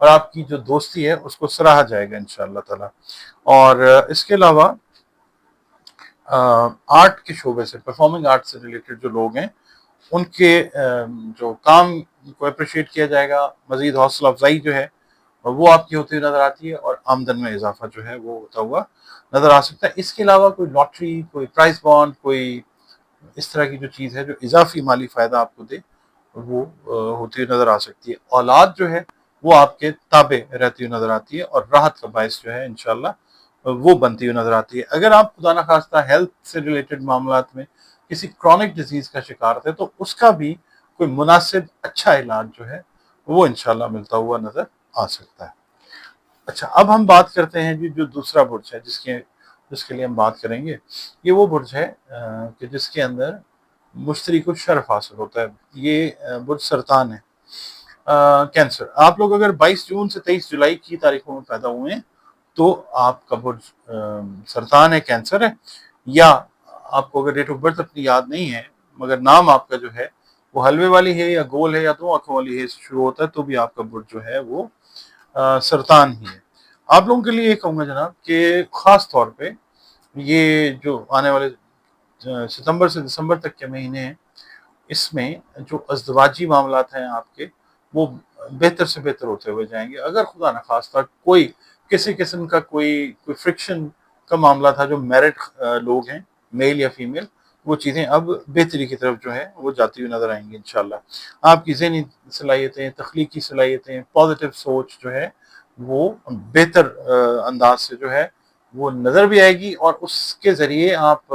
اور آپ کی جو دوستی ہے اس کو سراہا جائے گا انشاءاللہ تعالی۔ اور اس کے علاوہ آرٹ کے شعبے سے، پرفارمنگ آرٹ سے ریلیٹڈ جو لوگ ہیں، ان کے جو کام کو اپریشیٹ کیا جائے گا، مزید حوصلہ افزائی جو ہے وہ آپ کی ہوتی ہوئی نظر آتی ہے، اور آمدن میں اضافہ جو ہے وہ ہوتا ہوا نظر آ سکتا ہے۔ اس کے علاوہ کوئی لاٹری، کوئی پرائز بانڈ، کوئی اس طرح کی جو چیز ہے جو اضافی مالی فائدہ آپ کو دے، وہ ہوتی ہوئی نظر آ سکتی ہے۔ اولاد جو ہے وہ آپ کے تابع رہتی ہوئی نظر آتی ہے، اور راحت کا باعث جو ہے انشاءاللہ وہ بنتی ہوئی نظر آتی ہے۔ اگر آپ خدا نخواستہ ہیلتھ سے ریلیٹڈ معاملات میں کسی کرونک ڈیزیز کا شکار تھے، تو اس کا بھی کوئی مناسب اچھا علاج جو ہے وہ انشاءاللہ ملتا ہوا نظر آ سکتا ہے۔ اچھا، اب ہم بات کرتے ہیں جو دوسرا برج ہے جس کے لیے ہم بات کریں گے۔ یہ وہ برج ہے کہ جس کے اندر مشتری کو شرف حاصل ہوتا ہے۔ یہ برج سرطان ہے، کینسر۔ آپ لوگ اگر 22 جون سے 23 جولائی کی تاریخوں میں پیدا ہوئے ہیں تو آپ کا برج سرطان ہے، کینسر ہے، یا آپ کو اگر ڈیٹ آف برتھ اپنی یاد نہیں ہے مگر نام آپ کا جو ہے وہ حلوے والی ہے یا گول ہے یا دو آنکھوں والی ہے سے شروع ہوتا ہے، تو بھی آپ کا برج جو ہے وہ سرطان ہی ہے۔ آپ لوگوں کے لیے یہ کہوں گا جناب کہ خاص طور پہ یہ جو آنے والے ستمبر سے دسمبر تک کے مہینے ہیں، اس میں جو ازدواجی معاملات ہیں آپ کے، وہ بہتر سے بہتر ہوتے ہوئے جائیں گے۔ اگر خدا نخواستہ کوئی کسی قسم کا کوئی فرکشن کا معاملہ تھا، جو میرٹ لوگ ہیں، میل یا فیمیل، وہ چیزیں اب بہتری کی طرف جو ہے وہ جاتی ہوئی نظر آئیں گی انشاءاللہ۔ آپ کی ذہنی صلاحیتیں، تخلیقی صلاحیتیں، پازیٹیو سوچ جو ہے وہ بہتر انداز سے جو ہے وہ نظر بھی آئے گی، اور اس کے ذریعے آپ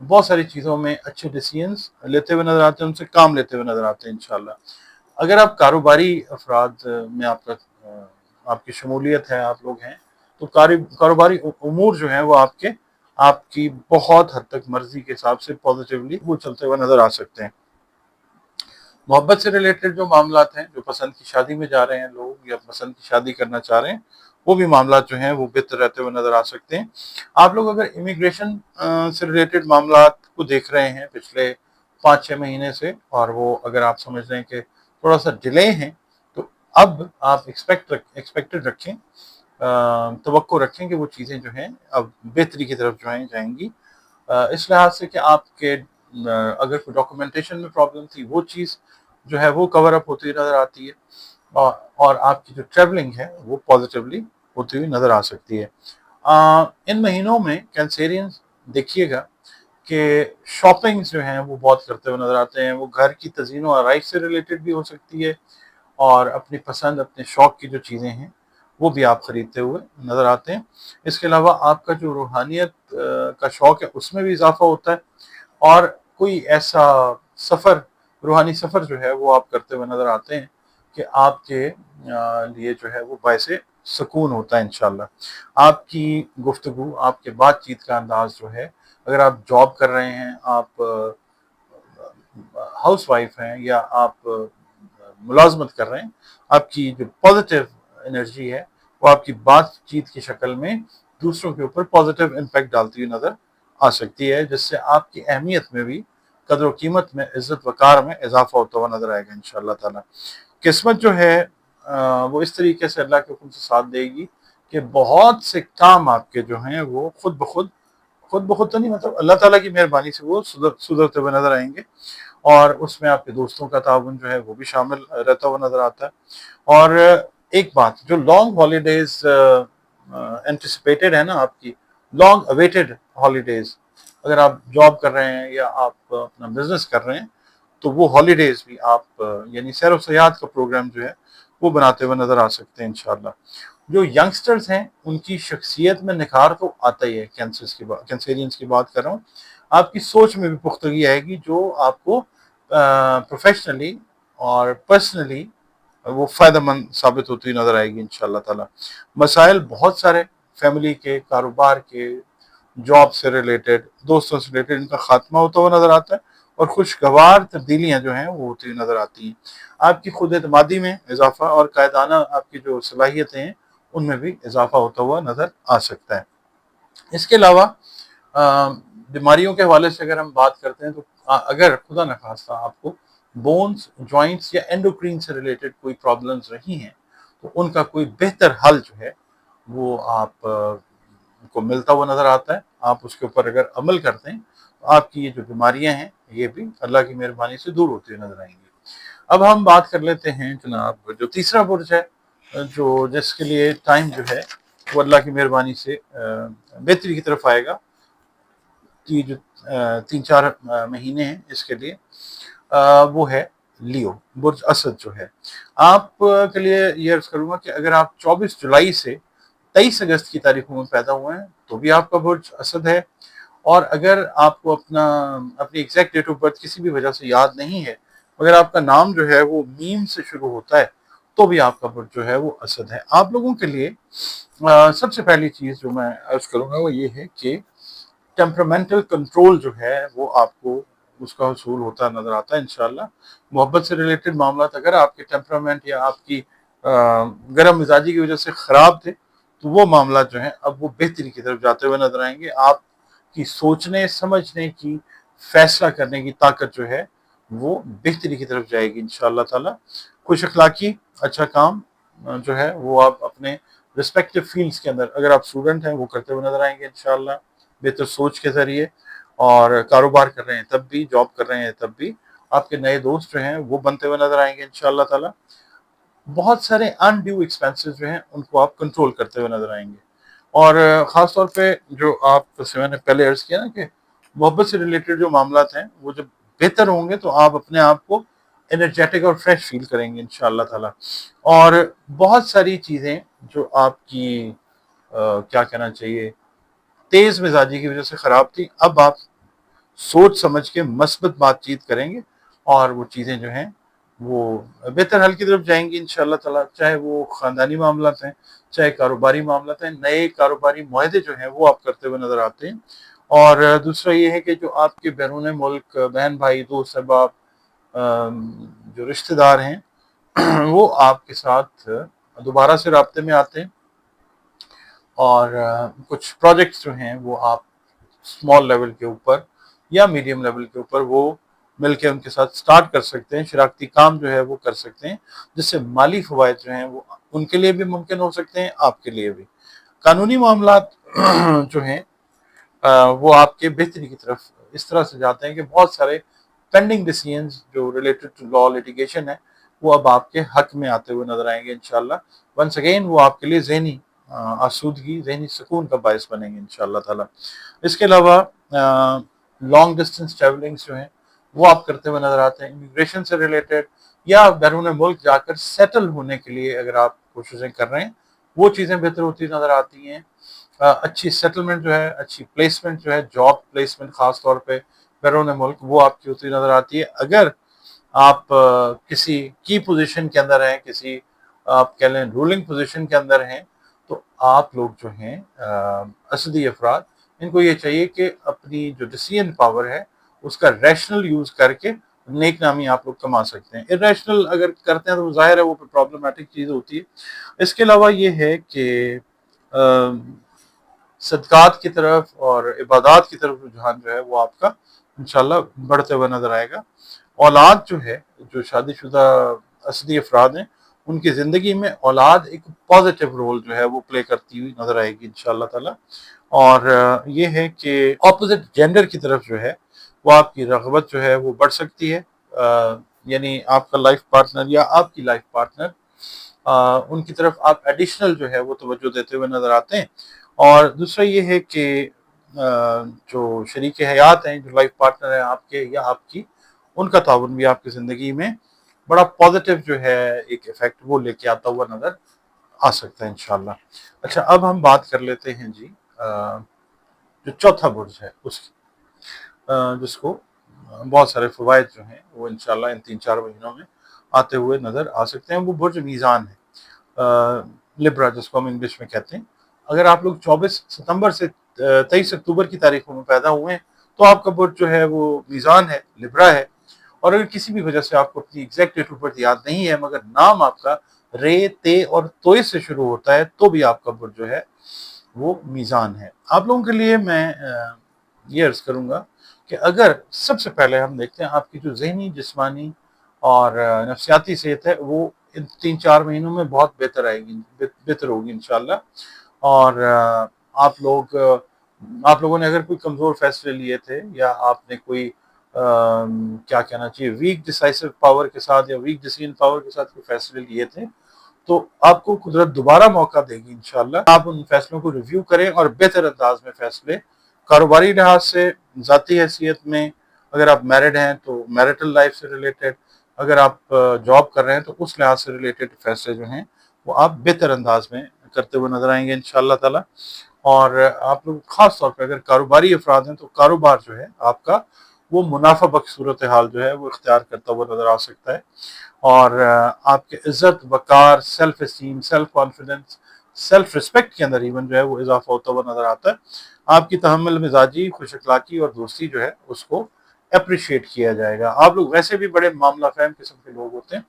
بہت ساری چیزوں میں اچھے ڈیسیژنز لیتے ہوئے نظر آتے ہیں، ان سے کام لیتے ہوئے نظر آتے ہیں انشاءاللہ۔ اگر آپ کاروباری افراد میں آپ کی شمولیت ہے، آپ لوگ ہیں، تو کاروباری امور جو ہیں وہ آپ کی بہت حد تک مرضی کے حساب سے پازیٹیولی وہ چلتے ہوئے نظر آ سکتے ہیں۔ محبت سے ریلیٹڈ جو معاملات ہیں، جو پسند کی شادی میں جا رہے ہیں لوگ یا پسند کی شادی کرنا چاہ رہے ہیں، وہ بھی معاملات جو ہیں وہ بہتر رہتے ہوئے نظر آ سکتے ہیں۔ آپ لوگ اگر امیگریشن سے ریلیٹڈ معاملات کو دیکھ رہے ہیں پچھلے 5-6 مہینے سے، اور وہ اگر آپ سمجھ رہے ہیں کہ تھوڑا سا ڈیلے ہیں، تو اب آپ ایکسپیکٹڈ رکھیں، توقع رکھیں کہ وہ چیزیں جو ہیں اب بہتری کی طرف جو ہیں جائیں گی، اس لحاظ سے کہ آپ کے اگر کوئی ڈاکومنٹیشن میں پرابلم تھی، وہ چیز جو ہے وہ کور اپ ہوتی نظر آتی ہے، اور آپ کی جو ٹریولنگ ہے وہ پازیٹیولی ہوتی ہوئی نظر آ سکتی ہے۔ ان مہینوں میں کینسیرینز دیکھیے گا کہ شاپنگ جو ہیں وہ بہت کرتے ہوئے نظر آتے ہیں۔ وہ گھر کی تزئین و آرائش سے ریلیٹڈ بھی ہو سکتی ہے، اور اپنی پسند، اپنے شوق کی جو چیزیں ہیں وہ بھی آپ خریدتے ہوئے نظر آتے ہیں۔ اس کے علاوہ آپ کا جو روحانیت کا شوق ہے اس میں بھی اضافہ ہوتا ہے، اور کوئی ایسا سفر، روحانی سفر جو ہے وہ آپ کرتے ہوئے نظر آتے ہیں کہ آپ کے لیے جو ہے وہ باعث سکون ہوتا ہے انشاءاللہ۔ آپ کی گفتگو، آپ کے بات چیت کا انداز جو ہے، اگر آپ جاب کر رہے ہیں، آپ ہاؤس وائف ہیں، یا آپ ملازمت کر رہے ہیں، آپ کی جو پازیٹیو انرجی ہے وہ آپ کی بات چیت کی شکل میں دوسروں کے اوپر پازیٹیو امپیکٹ ڈالتی ہوئی نظر آ سکتی ہے، جس سے آپ کی اہمیت میں بھی، قدر و قیمت میں، عزت وقار میں اضافہ ہوتا ہوا نظر آئے گا انشاءاللہ تعالی۔ قسمت جو ہے وہ اس طریقے سے اللہ کے حکم سے ساتھ دے گی کہ بہت سے کام آپ کے جو ہیں وہ خود بخود تو نہیں، مطلب اللہ تعالیٰ کی مہربانی سے وہ سدھرتے ہوئے نظر آئیں گے، اور اس میں آپ کے دوستوں کا تعاون جو ہے وہ بھی شامل رہتا ہوا نظر آتا ہے۔ اور ایک بات، جو لانگ ہالیڈیز انٹیسپیٹڈ ہے نا، آپ کی لانگ اویٹڈ ہالیڈیز، اگر آپ جاب کر رہے ہیں یا آپ اپنا بزنس کر رہے ہیں، تو وہ ہالیڈیز بھی آپ یعنی سیر و سیاحت کا پروگرام جو ہے وہ بناتے ہوئے نظر آ سکتے ہیں انشاءاللہ۔ جو ینگسٹرز ہیں ان کی شخصیت میں نکھار تو آتا ہی ہے، کینسیرینز کی بات کر رہا ہوں۔ آپ کی سوچ میں بھی پختگی آئے گی، جو آپ کو پروفیشنلی اور پرسنلی وہ فائدہ مند ثابت ہوتی نظر آئے گی انشاءاللہ تعالی۔ مسائل بہت سارے، فیملی کے، کاروبار کے، جاب سے ریلیٹڈ، دوستوں سے ریلیٹڈ، ان کا خاتمہ ہوتا ہوا نظر آتا ہے، اور خوشگوار تبدیلیاں جو ہیں وہ ہوتی نظر آتی ہیں۔ آپ کی خود اعتمادی میں اضافہ، اور قائدانہ آپ کی جو صلاحیتیں ہیں ان میں بھی اضافہ ہوتا ہوا نظر آ سکتا ہے۔ اس کے علاوہ بیماریوں کے حوالے سے اگر ہم بات کرتے ہیں، تو اگر خدا نخواستہ آپ کو بونز، جوائنٹس یا اینڈوکرین سے ریلیٹڈ کوئی پرابلمز رہی ہیں، تو ان کا کوئی بہتر حل جو ہے وہ آپ کو ملتا ہوا نظر آتا ہے. آپ اس کے اوپر اگر عمل کرتے ہیں تو آپ کی یہ جو بیماریاں ہیں یہ بھی اللہ کی مہربانی سے دور ہوتی ہوئی نظر آئیں گی. اب ہم بات کر لیتے ہیں جناب جو تیسرا برج ہے، جو جس کے لیے ٹائم جو ہے وہ اللہ کی مہربانی سے بہتری کی طرف آئے گا. کہ جو 3-4 مہینے ہیں اس کے لیے وہ ہے لیو، برج اسد جو ہے. آپ کے لیے یہ عرض کروں گا کہ اگر آپ 24 جولائی سے 23 اگست کی تاریخوں میں پیدا ہوئے ہیں تو بھی آپ کا برج اسد ہے. اور اگر آپ کو اپنی ایگزیکٹ ڈیٹ آف برتھ کسی بھی وجہ سے یاد نہیں ہے، اگر آپ کا نام جو ہے وہ میم سے شروع ہوتا ہے تو بھی آپ کا برج جو ہے وہ اسد ہے. آپ لوگوں کے لیے سب سے پہلی چیز جو میں عرض کروں گا وہ یہ ہے کہ ٹیمپرامنٹل کنٹرول جو ہے وہ آپ کو اس کا حصول ہوتا نظر آتا ہے انشاءاللہ. محبت سے ریلیٹڈ معاملات اگر آپ کے ٹیمپرامنٹ یا آپ کی گرم مزاجی کی وجہ سے خراب تھے تو وہ معاملات جو ہیں اب وہ بہتری کی طرف جاتے ہوئے نظر آئیں گے. آپ کی سوچنے سمجھنے کی فیصلہ کرنے کی طاقت جو ہے وہ بہتری کی طرف جائے گی انشاءاللہ تعالی. خوش اخلاقی اچھا کام جو ہے وہ آپ اپنے رسپیکٹو فیلڈز کے اندر اگر آپ اسٹوڈنٹ ہیں وہ کرتے ہوئے نظر آئیں گے انشاءاللہ بہتر سوچ کے ذریعے. اور کاروبار کر رہے ہیں تب بھی، جاب کر رہے ہیں تب بھی آپ کے نئے دوست جو ہیں وہ بنتے ہوئے نظر آئیں گے انشاءاللہ تعالی. بہت سارے انڈیو ایکسپینسز جو ہیں ان کو آپ کنٹرول کرتے ہوئے نظر آئیں گے. اور خاص طور پہ جو آپ سے میں نے پہلے عرض کیا نا کہ محبت سے ریلیٹڈ جو معاملات ہیں وہ جب بہتر ہوں گے تو آپ اپنے آپ کو انرجیٹک اور فریش فیل کریں گے انشاءاللہ تعالی. اور بہت ساری چیزیں جو آپ کی کیا کہنا چاہیے تیز مزاجی کی وجہ سے خراب تھی اب آپ سوچ سمجھ کے مثبت بات چیت کریں گے اور وہ چیزیں جو ہیں وہ بہتر حل کی طرف جائیں گی انشاءاللہ تعالی. چاہے وہ خاندانی معاملات ہیں، چاہے کاروباری معاملات ہیں، نئے کاروباری معاہدے جو ہیں وہ آپ کرتے ہوئے نظر آتے ہیں. اور دوسرا یہ ہے کہ جو آپ کے بیرون ملک بہن بھائی دوست احباب جو رشتہ دار ہیں وہ آپ کے ساتھ دوبارہ سے رابطے میں آتے ہیں. اور کچھ پروجیکٹس جو ہیں وہ آپ اسمال لیول کے اوپر یا میڈیم لیول کے اوپر وہ مل کے ان کے ساتھ سٹارٹ کر سکتے ہیں. شراکتی کام جو ہے وہ کر سکتے ہیں جس سے مالی فوائد جو ہیں وہ ان کے لیے بھی ممکن ہو سکتے ہیں، آپ کے لیے بھی. قانونی معاملات جو ہیں وہ آپ کے بہتری کی طرف اس طرح سے جاتے ہیں کہ بہت سارے پینڈنگ ڈیسیژنز جو ریلیٹڈ ٹو لا لیٹیگیشن ہے وہ اب آپ کے حق میں آتے ہوئے نظر آئیں گے انشاءاللہ. ونس اگین وہ آپ کے لیے ذہنی آسودگی، ذہنی سکون کا باعث بنیں گے انشاءاللہ تعالی. اس کے علاوہ لانگ ڈسٹینس ٹریولنگز جو ہیں وہ آپ کرتے ہوئے نظر آتے ہیں. امیگریشن سے ریلیٹڈ یا بیرون ملک جا کر سیٹل ہونے کے لیے اگر آپ کوششیں کر رہے ہیں وہ چیزیں بہتر ہوتی نظر آتی ہیں. اچھی سیٹلمنٹ جو ہے، اچھی پلیسمنٹ جو ہے، جاب پلیسمنٹ خاص طور پہ بیرون ملک وہ آپ کی ہوتی نظر آتی ہے. اگر آپ کسی کی پوزیشن کے اندر ہیں، کسی آپ کہہ لیں رولنگ پوزیشن کے اندر ہیں تو آپ لوگ جو ہیں اسدی افراد ان کو یہ چاہیے کہ اپنی جو ڈیسیژن پاور ہے اس کا ریشنل یوز کر کے نیک نامی آپ لوگ کما سکتے ہیں. ارریشنل اگر کرتے ہیں تو ظاہر ہے وہ پرابلمٹک چیز ہوتی ہے. اس کے علاوہ یہ ہے کہ صدقات کی طرف اور عبادات کی طرف رجحان جو ہے وہ آپ کا انشاءاللہ بڑھتے ہوئے نظر آئے گا. اولاد جو ہے جو شادی شدہ اسدی افراد ہیں ان کی زندگی میں اولاد ایک پازیٹیو رول جو ہے وہ پلے کرتی ہوئی نظر آئے گی انشاءاللہ تعالی. اور یہ ہے کہ اپوزٹ جینڈر کی طرف جو ہے وہ آپ کی رغبت جو ہے وہ بڑھ سکتی ہے. یعنی آپ کا لائف پارٹنر یا آپ کی لائف پارٹنر ان کی طرف آپ ایڈیشنل جو ہے وہ توجہ دیتے ہوئے نظر آتے ہیں. اور دوسرا یہ ہے کہ جو شریک حیات ہیں، جو لائف پارٹنر ہیں آپ کے یا آپ کی، ان کا تعاون بھی آپ کی زندگی میں بڑا پازیٹیو جو ہے ایک ایفیکٹ وہ لے کے آتا ہوا نظر آ سکتا ہے انشاءاللہ. اچھا اب ہم بات کر لیتے ہیں جی جو چوتھا برج ہے اس کی جس کو بہت سارے فوائد جو ہیں وہ انشاءاللہ ان 3-4 مہینوں میں آتے ہوئے نظر آ سکتے ہیں. وہ برج میزان ہے، لبرا جس کو ہم انگلش میں کہتے ہیں. اگر آپ لوگ 24 ستمبر سے 23 اکتوبر کی تاریخوں میں پیدا ہوئے ہیں تو آپ کا برج جو ہے وہ میزان ہے، لبرا ہے. اور اگر کسی بھی وجہ سے آپ کو اپنی ایگزیکٹ ڈیٹ آف برتھ یاد نہیں ہے مگر نام آپ کا رے، تے اور توئے سے شروع ہوتا ہے تو بھی آپ کا برج جو ہے وہ میزان ہے. آپ لوگوں کے لیے میں یہ عرض کروں گا کہ اگر سب سے پہلے ہم دیکھتے ہیں آپ کی جو ذہنی، جسمانی اور نفسیاتی صحت ہے وہ ان 3-4 مہینوں میں بہت بہتر آئے گی، بہتر ہوگی انشاءاللہ۔ اور آپ لوگوں نے اگر کوئی کمزور فیصلے لیے تھے، یا آپ نے کوئی کیا کہنا چاہیے ویک ڈیسائسو پاور کے ساتھ یا ویک ڈیسیژن پاور کے ساتھ کوئی فیصلے لیے تھے، تو آپ کو قدرت دوبارہ موقع دے گی انشاءاللہ۔ آپ ان فیصلوں کو ریویو کریں اور بہتر انداز میں فیصلے، کاروباری لحاظ سے، ذاتی حیثیت میں، اگر آپ میرڈ ہیں تو میرٹل لائف سے ریلیٹڈ، اگر آپ جاب کر رہے ہیں تو اس لحاظ سے ریلیٹڈ فیصلے جو ہیں وہ آپ بہتر انداز میں کرتے ہوئے نظر آئیں گے انشاءاللہ تعالی۔ اور آپ لوگ خاص طور پہ اگر کاروباری افراد ہیں تو کاروبار جو ہے آپ کا وہ منافع بخش صورتحال جو ہے وہ اختیار کرتا ہوا نظر آ سکتا ہے، اور آپ کے عزت، وقار، self esteem, self confidence, self respect کے اندر ایون جو ہے وہ اضافہ ہوتا ہوا نظر آتا ہے۔ آپ کی تحمل مزاجی، خوش اخلاقی اور دوستی جو ہے اس کو اپریشیٹ کیا جائے گا۔ آپ لوگ ویسے بھی بڑے معاملہ فہم قسم کے لوگ ہوتے ہیں،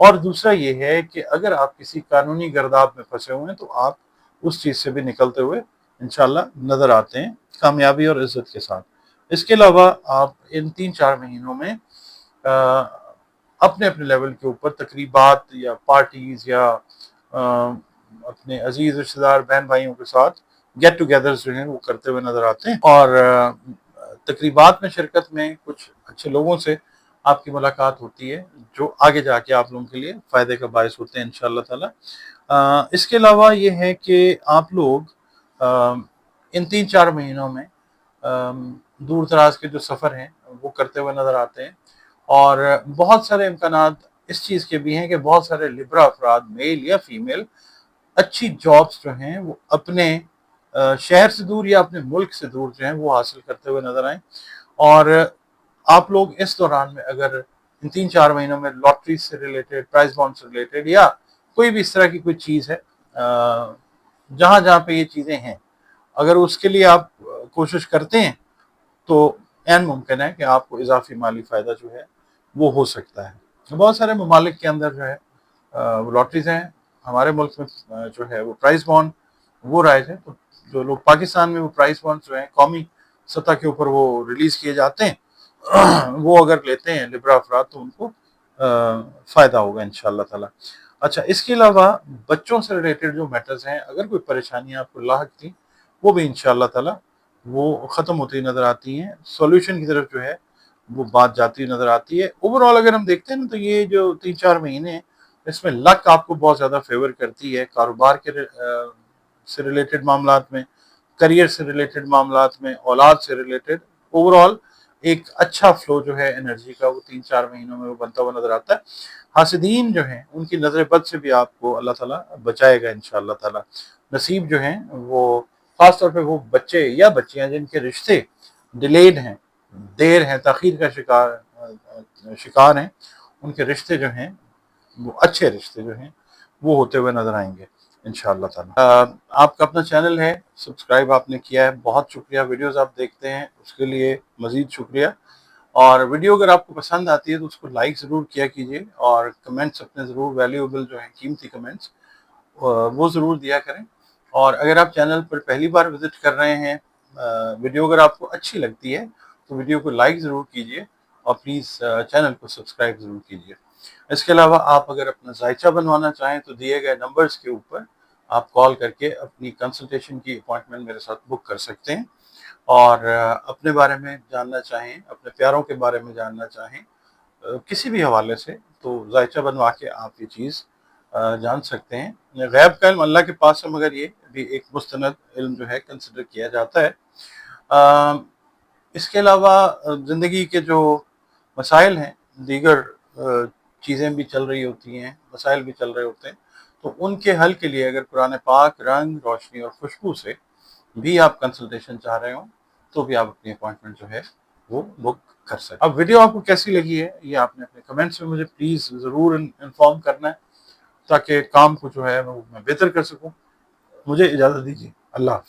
اور دوسرا یہ ہے کہ اگر آپ کسی قانونی گرداب میں پھنسے ہوئے ہیں تو آپ اس چیز سے بھی نکلتے ہوئے انشاءاللہ نظر آتے ہیں کامیابی اور عزت کے ساتھ۔ اس کے علاوہ آپ ان 3-4 مہینوں میں اپنے اپنے لیول کے اوپر تقریبات یا پارٹیز یا اپنے عزیز رشتہ دار بہن بھائیوں کے ساتھ گیٹ ٹوگیدرز جو ہیں وہ کرتے ہوئے نظر آتے ہیں، اور تقریبات میں شرکت میں کچھ اچھے لوگوں سے آپ کی ملاقات ہوتی ہے جو آگے جا کے آپ لوگوں کے لیے فائدے کا باعث ہوتے ہیں انشاءاللہ تعالی۔ اس کے علاوہ یہ ہے کہ آپ لوگ ان 3-4 مہینوں میں دور دراز کے جو سفر ہیں وہ کرتے ہوئے نظر آتے ہیں، اور بہت سارے امکانات اس چیز کے بھی ہیں کہ بہت سارے لبرا افراد، میل یا فیمیل، اچھی جابز جو ہیں وہ اپنے شہر سے دور یا اپنے ملک سے دور جو ہیں وہ حاصل کرتے ہوئے نظر آئیں۔ اور آپ لوگ اس دوران میں اگر ان 3-4 مہینوں میں لاٹری سے ریلیٹڈ، پرائز بانڈ سے ریلیٹڈ، یا کوئی بھی اس طرح کی کوئی چیز ہے جہاں جہاں پہ یہ چیزیں ہیں، اگر اس کے لیے آپ کوشش کرتے ہیں تو عین ممکن ہے کہ آپ کو اضافی مالی فائدہ جو ہے وہ ہو سکتا ہے۔ بہت سارے ممالک کے اندر جو ہے وہ لاٹریز ہیں، ہمارے ملک میں جو ہے وہ پرائز بانڈ وہ رائج ہے، تو جو لوگ پاکستان میں وہ پرائز بانڈ جو ہیں قومی سطح کے اوپر وہ ریلیز کیے جاتے ہیں، وہ اگر لیتے ہیں لبرا افراد تو ان کو فائدہ ہوگا انشاءاللہ تعالی۔ اچھا، اس کے علاوہ بچوں سے ریلیٹڈ جو میٹرز ہیں، اگر کوئی پریشانیاں آپ کو لاحق تھیں وہ بھی انشاءاللہ تعالی وہ ختم ہوتی نظر آتی ہیں، سولوشن کی طرف جو ہے وہ بات جاتی نظر آتی ہے۔ اوورآل اگر ہم دیکھتے ہیں نا تو یہ جو 3-4 مہینے ہیں اس میں لک آپ کو بہت زیادہ فیور کرتی ہے، کاروبار کے سے ریلیٹڈ معاملات میں، کریئر سے ریلیٹڈ معاملات میں، اولاد سے ریلیٹڈ، اوورآل ایک اچھا فلو جو ہے انرجی کا وہ 3-4 مہینوں میں وہ بنتا ہوا نظر آتا ہے۔ حاسدین جو ہیں ان کی نظر بد سے بھی آپ کو اللہ تعالیٰ بچائے گا انشاءاللہ تعالیٰ۔ نصیب جو ہیں وہ خاص طور پہ وہ بچے یا بچیاں جن کے رشتے ڈیلیڈ ہیں، دیر ہیں، تاخیر کا شکار ہیں، ان کے رشتے جو ہیں وہ اچھے رشتے جو ہیں وہ ہوتے ہوئے نظر آئیں گے انشاءاللہ تعالیٰ۔ آپ کا اپنا چینل ہے، سبسکرائب آپ نے کیا ہے، بہت شکریہ۔ ویڈیوز آپ دیکھتے ہیں اس کے لیے مزید شکریہ، اور ویڈیو اگر آپ کو پسند آتی ہے تو اس کو لائک ضرور کیا کیجیے، اور کمنٹس اپنے ضرور ویلیوبل جو ہیں قیمتی کمنٹس وہ ضرور دیا کریں۔ اور اگر آپ چینل پر پہلی بار وزٹ کر رہے ہیں، ویڈیو اگر آپ کو اچھی لگتی ہے تو ویڈیو کو لائک ضرور کیجیے، اور پلیز چینل کو سبسکرائب ضرور کیجیے۔ اس کے علاوہ آپ اگر اپنا ذائچہ بنوانا چاہیں تو دیے گئے نمبرز کے اوپر آپ کال کر کے اپنی کنسلٹیشن کی اپوائنٹمنٹ میرے ساتھ بک کر سکتے ہیں، اور اپنے بارے میں جاننا چاہیں، اپنے پیاروں کے بارے میں جاننا چاہیں کسی بھی حوالے سے، تو ذائچہ بنوا کے آپ یہ چیز جان سکتے ہیں۔ غیب کا علم اللہ کے پاس ہے، مگر یہ بھی ایک مستند علم جو ہے کنسیڈر کیا جاتا ہے۔ اس کے علاوہ زندگی کے جو مسائل ہیں، دیگر چیزیں بھی چل رہی ہوتی ہیں، مسائل بھی چل رہے ہوتے ہیں، تو ان کے حل کے لیے اگر قرآن پاک، رنگ، روشنی اور خوشبو سے بھی آپ کنسلٹیشن چاہ رہے ہوں تو بھی آپ اپنی اپوائنٹمنٹ جو ہے وہ بک کر سکتے ہیں۔ اب ویڈیو آپ کو کیسی لگی ہے یہ آپ نے اپنے کمنٹس میں مجھے پلیز ضرور انفارم کرنا ہے، تاکہ کام کو جو ہے میں بہتر کر سکوں۔ مجھے اجازت دیجیے، اللہ حافظ۔